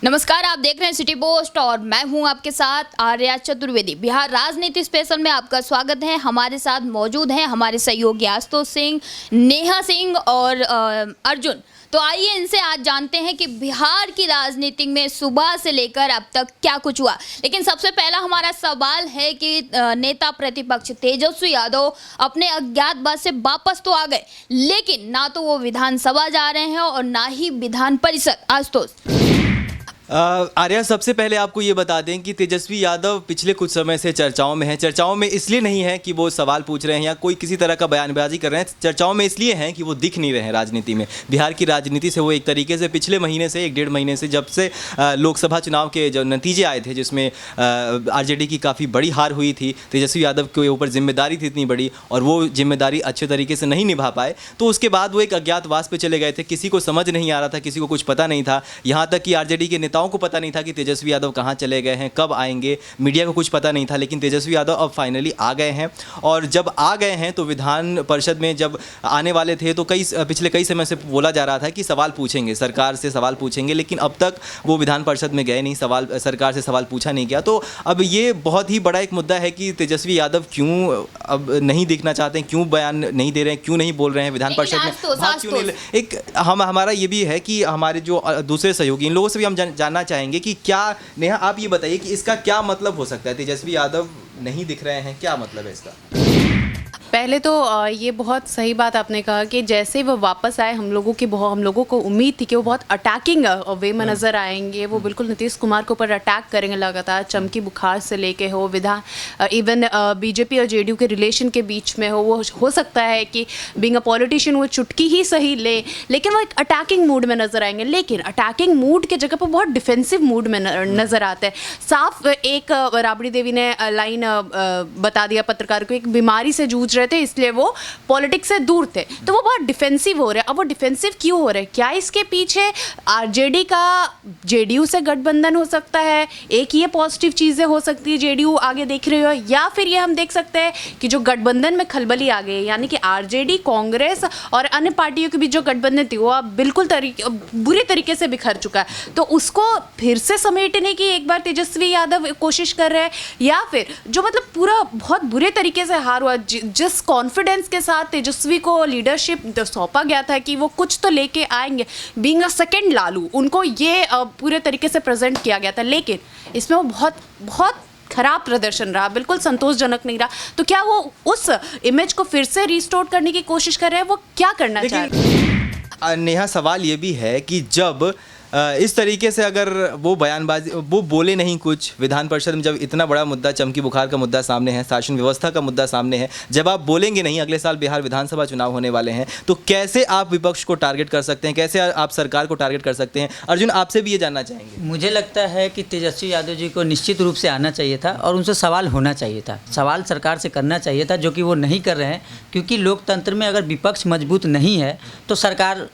नमस्कार, आप देख रहे हैं सिटी पोस्ट और मैं हूं आपके साथ आर्या चतुर्वेदी। बिहार राजनीति स्पेशल में आपका स्वागत है। हमारे साथ मौजूद हैं हमारे सहयोगी आशुतोष सिंह, नेहा सिंह और अर्जुन। तो आइए इनसे आज जानते हैं कि बिहार की राजनीति में सुबह से लेकर अब तक क्या कुछ हुआ। लेकिन सबसे पहला हमारा सवाल है कि नेता प्रतिपक्ष तेजस्वी यादव अपने अज्ञातवास से वापस तो आ गए, लेकिन ना तो वो विधानसभा जा रहे हैं और ना ही विधान परिषद। आशुतोष, आर्या, सबसे पहले आपको ये बता दें कि तेजस्वी यादव पिछले कुछ समय से चर्चाओं में हैं। चर्चाओं में इसलिए नहीं है कि वो सवाल पूछ रहे हैं या कोई किसी तरह का बयानबाजी कर रहे हैं। चर्चाओं में इसलिए हैं कि वो दिख नहीं रहे हैं राजनीति में। बिहार की राजनीति से वो एक तरीके से पिछले महीने से 1-1.5 महीने से, जब से लोकसभा चुनाव के जो नतीजे आए थे जिसमें आरजेडी की काफ़ी बड़ी हार हुई थी, तेजस्वी यादव के ऊपर जिम्मेदारी थी इतनी बड़ी और वो जिम्मेदारी अच्छे तरीके से नहीं निभा पाए, तो उसके बाद वो एक अज्ञातवास पे चले गए थे। किसी को समझ नहीं आ रहा था, किसी को कुछ पता नहीं था। यहाँ तक कि आरजेडी के नेताओं को पता नहीं था कि तेजस्वी यादव कहां चले गए हैं, कब आएंगे। मीडिया को कुछ पता नहीं था, लेकिन तेजस्वी यादव अब फाइनली आ गए हैं। और जब आ गए हैं तो विधान परिषद में जब आने वाले थे तो पिछले कई समय से बोला जा रहा था कि सवाल पूछेंगे, सरकार से सवाल पूछेंगे, लेकिन अब तक वो विधान परिषद में गए नहीं, सरकार से सवाल पूछा नहीं गया। तो अब ये बहुत ही बड़ा एक मुद्दा है कि तेजस्वी यादव क्यों अब नहीं दिखना चाहते हैं, क्यों बयान नहीं दे रहे हैं, क्यों नहीं बोल रहे हैं विधान परिषद में, क्यों नहीं। एक हमारा ये भी है कि हमारे जो दूसरे सहयोगी, इन लोगों से भी हम जानना चाहेंगे कि क्या, नेहा आप ये बताइए कि इसका क्या मतलब हो सकता है। तेजस्वी यादव नहीं दिख रहे हैं, क्या मतलब है इसका? पहले तो ये बहुत सही बात आपने कहा कि जैसे वो वापस आए हम लोगों को उम्मीद थी कि वो बहुत अटैकिंग वे में नज़र आएंगे। वो बिल्कुल नीतीश कुमार के ऊपर अटैक करेंगे लगातार, चमकी बुखार से लेके हो, इवन बीजेपी और जेडीयू के रिलेशन के बीच में वो हो सकता है कि बीइंग अ पॉलिटिशियन वो चुटकी ही सही ले, लेकिन वो एक अटैकिंग मूड में नज़र आएंगे। लेकिन अटैकिंग मूड के जगह पर बहुत डिफेंसिव मूड में नज़र आते हैं। साफ एक राबड़ी देवी ने लाइन बता दिया पत्रकार को, एक बीमारी से जूझ रहे थे इसलिए वो पॉलिटिक्स से दूर थे, तो वो बहुत डिफेंसिव हो रहे हैं। अब वो डिफेंसिव क्यों हो रहे हैं? क्या इसके पीछे आरजेडी का जेडीयू से गठबंधन हो सकता है? एक ये पॉजिटिव चीज़ें हो सकती है, जेडीयू आगे देख रही हो, या फिर ये हम देख सकते हैं कि जो गठबंधन में खलबली आ गई, यानी कि आरजेडी, कांग्रेस और अन्य पार्टियों के बीच जो गठबंधन थी वो अब बिल्कुल बुरी तरीके से बिखर चुका है। तो उसको फिर से समेटने की एक बार तेजस्वी यादव कोशिश कर रहे हैं, या फिर जो मतलब पूरा बहुत बुरे तरीके से हार हुआ, जिस कॉन्फिडेंस के साथ तेजस्वी को लीडरशिप सौंपा गया था कि वो कुछ तो लेके आएंगे, बीइंग अ सेकंड लालू, उनको ये पूरे तरीके से प्रेजेंट किया गया था, लेकिन इसमें वो बहुत बहुत खराब प्रदर्शन रहा, बिल्कुल संतोषजनक नहीं रहा। तो क्या वो उस इमेज को फिर से रिस्टोर करने की कोशिश कर रहे हैं? वो क्या करना चाह रहे हैं? नेहा, सवाल ये भी है कि जब इस तरीके से अगर वो बयानबाजी, वो बोले नहीं कुछ विधान परिषद में, जब इतना बड़ा मुद्दा, चमकी बुखार का मुद्दा सामने है, शासन व्यवस्था का मुद्दा सामने है, जब आप बोलेंगे नहीं, अगले साल बिहार विधानसभा चुनाव होने वाले हैं, तो कैसे आप विपक्ष को टारगेट कर सकते हैं, कैसे आप सरकार को टारगेट कर सकते हैं? अर्जुन, आपसे भी ये जानना चाहेंगे। मुझे लगता है कि तेजस्वी यादव जी को निश्चित रूप से आना चाहिए था और उनसे सवाल होना चाहिए था, सवाल सरकार से करना चाहिए था, जो कि वो नहीं कर रहे हैं। क्योंकि लोकतंत्र में अगर विपक्ष मजबूत नहीं है तो सरकार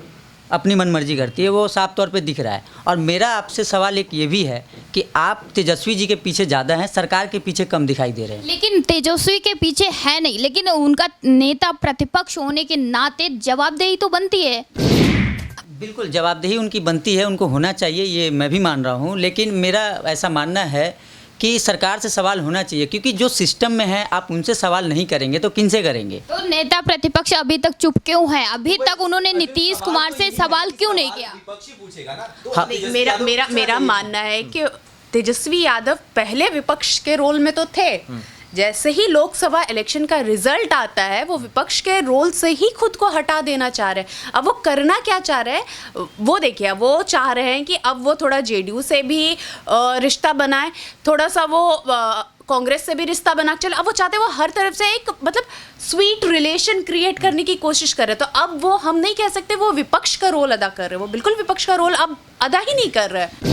अपनी मनमर्जी करती है, वो साफ तौर पे दिख रहा है। और मेरा आपसे सवाल एक ये भी है कि आप तेजस्वी जी के पीछे ज़्यादा हैं, सरकार के पीछे कम दिखाई दे रहे हैं। लेकिन तेजस्वी के पीछे है नहीं, लेकिन उनका नेता प्रतिपक्ष होने के नाते जवाबदेही तो बनती है। बिल्कुल जवाबदेही उनकी बनती है, उनको होना चाहिए, ये मैं भी मान रहा हूँ। लेकिन मेरा ऐसा मानना है कि सरकार से सवाल होना चाहिए, क्योंकि जो सिस्टम में है आप उनसे सवाल नहीं करेंगे तो किन से करेंगे? तो नेता प्रतिपक्ष अभी तक चुप क्यों हैं? अभी तक उन्होंने नीतीश कुमार से सवाल क्यों नहीं किया? हाँ, मेरा मानना है कि तेजस्वी यादव पहले विपक्ष के रोल में तो थे, जैसे ही लोकसभा इलेक्शन का रिजल्ट आता है वो विपक्ष के रोल से ही खुद को हटा देना चाह रहे हैं। अब वो करना क्या चाह रहे हैं वो देखिए, वो चाह रहे हैं कि अब वो थोड़ा जेडीयू से भी रिश्ता बनाए, थोड़ा सा वो कांग्रेस से भी रिश्ता बना चले। अब वो चाहते हैं वो हर तरफ से एक मतलब स्वीट रिलेशन क्रिएट करने की कोशिश कर रहे हैं। तो अब वो हम नहीं कह सकते वो विपक्ष का रोल अदा कर रहे हैं, वो बिल्कुल विपक्ष का रोल अब अदा ही नहीं कर रहे हैं।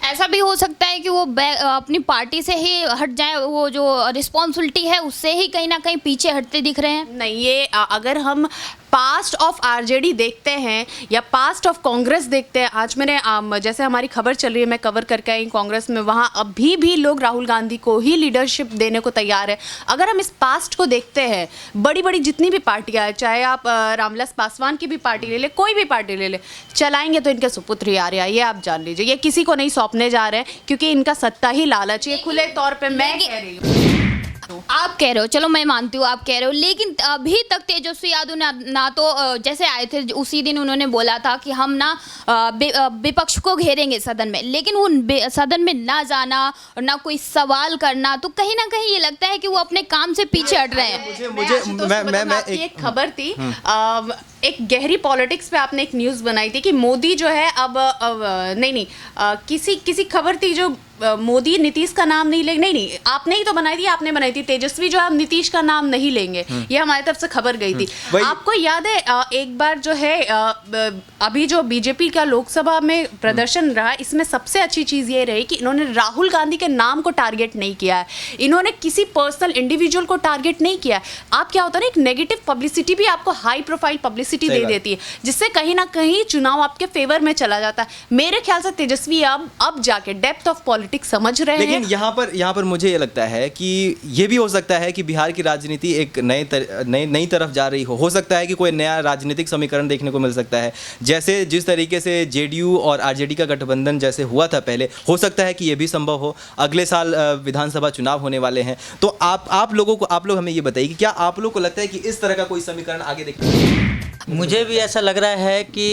ऐसा भी हो सकता है कि वो अपनी पार्टी से ही हट जाए, वो जो रिस्पॉन्सिबिलिटी है उससे ही कहीं ना कहीं पीछे हटते दिख रहे हैं। नहीं, ये अगर हम पास्ट ऑफ आरजेडी देखते हैं या पास्ट ऑफ कांग्रेस देखते हैं, आज मैंने जैसे हमारी खबर चल रही है, मैं कवर करके आई कांग्रेस में, वहाँ अभी भी लोग राहुल गांधी को ही लीडरशिप देने को तैयार है। अगर हम इस पास्ट को देखते हैं, बड़ी बड़ी जितनी भी पार्टियां हैं, चाहे आप रामविलास पासवान की भी पार्टी ले ले, कोई भी पार्टी ले ले, चलाएंगे तो इनके सुपुत्र ही आ रहे हैं, ये आप जान लीजिए। ये किसी को नहीं सौंपने जा रहे हैं क्योंकि इनका सत्ता ही लालच है। खुले तौर पे मैं कह रही हूँ, आप कह रहे हो, चलो मैं मानती हूँ आप कह रहे हो, लेकिन अभी तक तेजस्वी यादव ना तो जैसे आए थे उसी दिन उन्होंने बोला था कि हम ना विपक्ष को घेरेंगे सदन में, लेकिन वो सदन में ना जाना और ना कोई सवाल करना, तो कहीं ना कहीं ये लगता है कि वो अपने काम से पीछे हट रहे हैं। मैं एक खबर थी, एक गहरी पॉलिटिक्स पे आपने एक न्यूज़ बनाई थी कि मोदी जो है अब नहीं किसी खबर थी जो मोदी नीतीश का नाम नहीं लेंगे, नहीं आपने ही तो बनाई थी, आपने बनाई थी, तेजस्वी जो है अब नीतीश का नाम नहीं लेंगे, ये हमारी तरफ से खबर गई थी। आपको याद है एक बार जो है अभी जो बीजेपी का लोकसभा में प्रदर्शन रहा, इसमें सबसे अच्छी चीज़ ये रही कि इन्होंने राहुल गांधी के नाम को टारगेट नहीं किया है, इन्होंने किसी पर्सनल इंडिविजुअल को टारगेट नहीं किया है। आप क्या होता है ना, एक नेगेटिव पब्लिसिटी भी आपको हाई प्रोफाइल पब्लिसिटी दे देती है, जिससे कहीं ना कहीं चुनाव आपके फेवर में चला जाता है। मेरे ख्याल से तेजस्वी अब जाके डेप्थ ऑफ पॉलिटिक्स समझ रहे हैं। लेकिन यहाँ पर मुझे ये लगता है कि ये भी हो सकता है कि बिहार की राजनीति एक नई तरफ जा रही हो सकता है कि कोई नया राजनीतिक समीकरण देखने को मिल सकता है, जैसे जिस तरीके से जेडीयू और आरजेडी का गठबंधन जैसे हुआ था पहले, हो सकता है कि ये भी संभव हो। अगले साल विधानसभा चुनाव होने वाले हैं, तो आप लोग हमें ये बताइए कि क्या आप लोग को लगता है कि इस तरह का कोई समीकरण आगे देखने को? मुझे भी ऐसा लग रहा है कि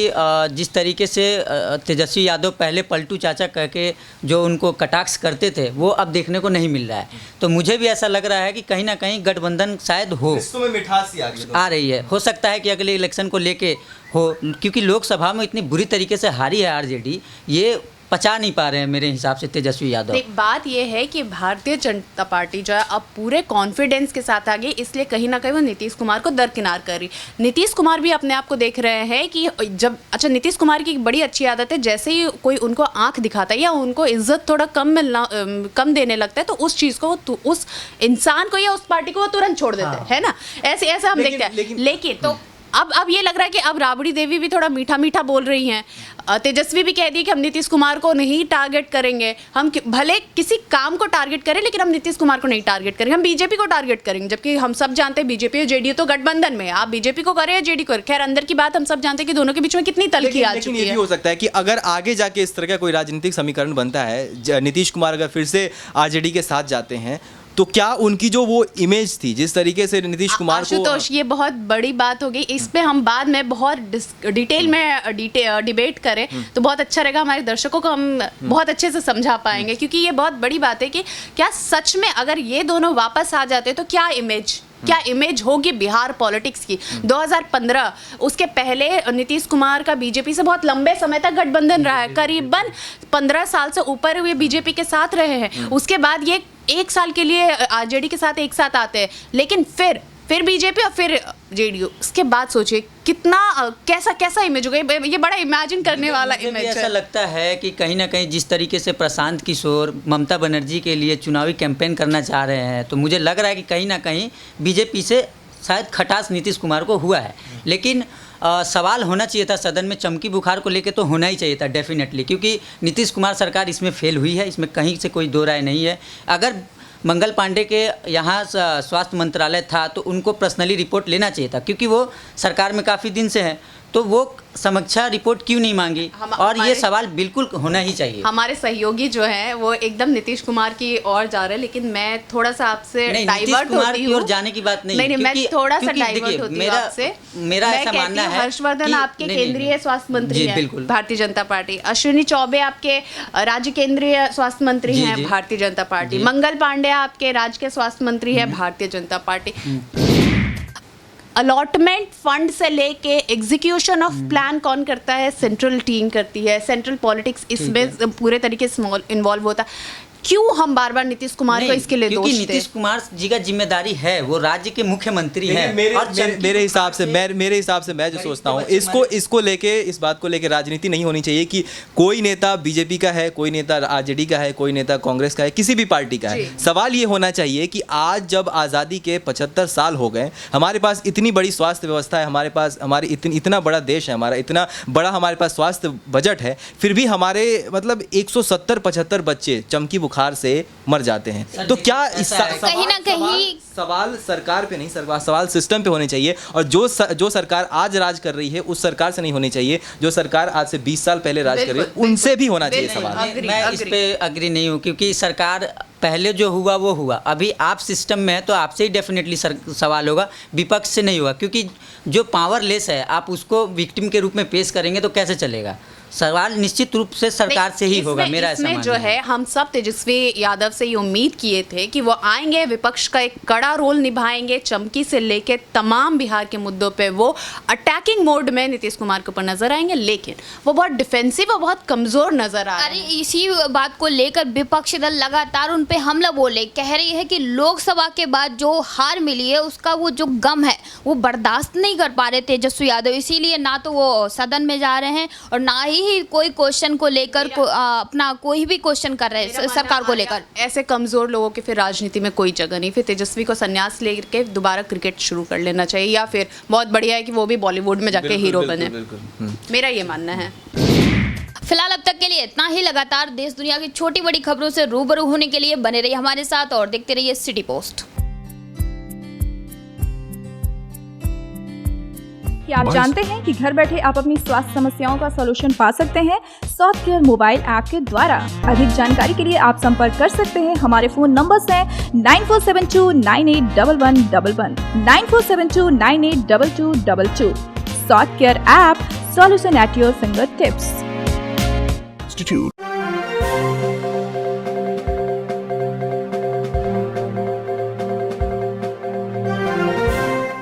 जिस तरीके से तेजस्वी यादव पहले पलटू चाचा कह के जो उनको कटाक्ष करते थे, वो अब देखने को नहीं मिल रहा है। तो मुझे भी ऐसा लग रहा है कि कहीं ना कहीं गठबंधन शायद हो, रिश्तों में मिठास सी आ रही है। हो सकता है कि अगले इलेक्शन को लेके हो, क्योंकि लोकसभा में इतनी बुरी तरीके से हारी है आरजेडी, ये पचा नहीं पा रहे हैं मेरे हिसाब से तेजस्वी यादव। बात यह है कि भारतीय जनता पार्टी जो है अब पूरे कॉन्फिडेंस के साथ आ गई, इसलिए कहीं ना कहीं वो नीतीश कुमार को दरकिनार कर रही। नीतीश कुमार भी अपने आप को देख रहे हैं कि जब नीतीश कुमार की एक बड़ी अच्छी आदत है, जैसे ही कोई उनको आंख दिखाता है या उनको इज्जत थोड़ा कम देने लगता है, तो उस चीज़ को उस इंसान को या उस पार्टी को वो तुरंत छोड़ देते हैं ना, ऐसे हम देखते हैं। लेकिन तो अब ये लग रहा है कि अब राबड़ी देवी भी थोड़ा मीठा मीठा बोल रही हैं, तेजस्वी भी कह दी कि हम नीतीश कुमार को नहीं टारगेट करेंगे, हम भले किसी काम को टारगेट करें लेकिन हम नीतीश कुमार को नहीं टारगेट करेंगे, हम बीजेपी को टारगेट करेंगे। जबकि हम सब जानते हैं बीजेपी और जेडीयू तो गठबंधन में, आप बीजेपी को करें या जेडी को, खैर अंदर की बात हम सब जानते हैं कि दोनों के बीच में कितनी तलखी आ चुकी है। ये भी हो सकता है कि अगर आगे जाके इस तरह का कोई राजनीतिक समीकरण बनता है, नीतीश कुमार अगर फिर से आरजेडी के साथ जाते हैं, तो क्या उनकी जो वो इमेज थी, जिस तरीके से नीतीश कुमार को, आशुतोष ये बहुत बड़ी बात हो गई, इस पे हम बाद में बहुत डिटेल में डिबेट करें तो बहुत अच्छा रहेगा, हमारे दर्शकों को हम बहुत अच्छे से समझा पाएंगे, क्योंकि ये बहुत बड़ी बात है कि क्या सच में अगर ये दोनों वापस आ जाते तो क्या इमेज होगी बिहार पॉलिटिक्स की। 2015 उसके पहले नीतीश कुमार का बीजेपी से बहुत लंबे समय तक गठबंधन रहा है, करीबन 15 साल से ऊपर वे बीजेपी के साथ रहे हैं। उसके बाद ये एक साल के लिए आरजेडी के साथ एक साथ आते हैं, लेकिन फिर बीजेपी और फिर जेडीयू। उसके बाद सोचिए कितना कैसा इमेज होगा, ये बड़ा इमेजिन करने वाला इमेज है। ऐसा लगता है कि कहीं ना कहीं जिस तरीके से प्रशांत किशोर ममता बनर्जी के लिए चुनावी कैंपेन करना चाह रहे हैं, तो मुझे लग रहा है कि कहीं ना कहीं बीजेपी से शायद खटास नीतीश कुमार को हुआ है। लेकिन सवाल होना चाहिए था सदन में, चमकी बुखार को लेके तो होना ही चाहिए था डेफिनेटली, क्योंकि नीतीश कुमार सरकार इसमें फेल हुई है, इसमें कहीं से कोई दो राय नहीं है। अगर मंगल पांडे के यहाँ स्वास्थ्य मंत्रालय था तो उनको पर्सनली रिपोर्ट लेना चाहिए था, क्योंकि वो सरकार में काफ़ी दिन से हैं, तो वो समीक्षा रिपोर्ट क्यों नहीं मांगी, और ये सवाल बिल्कुल होना ही चाहिए। हमारे सहयोगी जो है वो एकदम नीतीश कुमार की ओर जा रहे हैं, लेकिन मैं थोड़ा सा आपसे डाइवर्ट होती हूँ। जाने की बात नहीं, मैं थोड़ा सा डाइवर्ट होती हूँ आपसे। मेरा ऐसा मानना है हर्षवर्धन आपके केंद्रीय स्वास्थ्य मंत्री हैं भारतीय जनता पार्टी, अश्विनी चौबे आपके राज्य केंद्रीय स्वास्थ्य मंत्री हैं भारतीय जनता पार्टी, मंगल पांडे आपके राज्य के स्वास्थ्य मंत्री हैं Bharatiya Janata party. Allotment fund से लेके एग्जीक्यूशन ऑफ प्लान कौन करता है, सेंट्रल टीम करती है, सेंट्रल पॉलिटिक्स इसमें पूरे तरीके से इन्वॉल्व होता है। क्यों हम बार बार नीतीश कुमार को नहीं, इसके लिए क्योंकि दोष नीतीश दें? कुमार जी का जिम्मेदारी है, वो राज्य के मुख्यमंत्री हैं। और मेरे हिसाब से मैं जो सोचता हूँ इसको लेके इस बात को लेके राजनीति नहीं होनी चाहिए कि कोई नेता बीजेपी का है, कोई नेता आरजेडी का है, कोई नेता कांग्रेस का है, किसी भी पार्टी का है। सवाल ये होना चाहिए कि आज जब आज़ादी के 75 साल हो गए, हमारे पास इतनी बड़ी स्वास्थ्य व्यवस्था है, हमारे पास इतना बड़ा देश है, हमारा इतना बड़ा हमारे पास स्वास्थ्य बजट है, फिर भी हमारे मतलब 170-75 बच्चे चमकी बुखार से मर जाते हैं। तो क्या कहीं ना कहीं सवाल सरकार पे नहीं, सवाल सिस्टम पे होने चाहिए। और जो सरकार आज राज कर रही है उस सरकार से नहीं होनी चाहिए। जो सरकार आज से 20 साल पहले राज कर रही है उनसे भी होना चाहिए सवाल। मैं इस पे अग्री नहीं हूँ, क्योंकि सरकार पहले जो हुआ वो हुआ, अभी आप सिस्टम में है तो आपसे ही डेफिनेटली सवाल होगा, विपक्ष से नहीं होगा। क्योंकि जो पावरलेस है आप उसको विक्टिम के रूप में पेश करेंगे तो कैसे चलेगा? सवाल निश्चित रूप से सरकार से ही होगा। मेरा ऐसा मानना जो है हम सब तेजस्वी यादव से ये उम्मीद किए थे कि वो आएंगे, विपक्ष का एक कड़ा रोल निभाएंगे, चमकी से लेके तमाम बिहार के मुद्दों पे वो अटैकिंग मोड में नीतीश कुमार के ऊपर नजर आएंगे, लेकिन वो बहुत डिफेंसिव और बहुत कमजोर नजर आ रहे हैं। अरे इसी बात को लेकर विपक्षी दल लगातार उन पे हमला बोले, कह रही है कि लोकसभा के बाद जो हार मिली है उसका वो जो गम है वो बर्दाश्त नहीं कर पा रहे तेजस्वी यादव, इसीलिए ना तो वो सदन में जा रहे हैं और ना ही कोई क्वेश्चन को लेकर अपना कोई भी क्वेश्चन कर रहे हैं सरकार को लेकर। ऐसे कमजोर लोगों के फिर राजनीति में कोई जगह नहीं। फिर तेजस्वी को संन्यास लेकर दोबारा क्रिकेट शुरू कर लेना चाहिए, या फिर बहुत बढ़िया है कि वो भी बॉलीवुड में जाके हीरो बने। मेरा ये मानना है। फिलहाल अब तक के लिए इतना ही। लगातार देश दुनिया की छोटी बड़ी खबरों से रूबरू होने के लिए बने रहिए हमारे साथ और देखते रहिए सिटी पोस्ट। क्या आप जानते हैं कि घर बैठे आप अपनी स्वास्थ्य समस्याओं का सॉल्यूशन पा सकते हैं स्वास्थ्य केयर मोबाइल ऐप के द्वारा। अधिक जानकारी के लिए आप संपर्क कर सकते हैं। हमारे फोन नंबर्स हैं 9472981111, 9472982222। स्वास्थ्य care app, solution at your finger tips.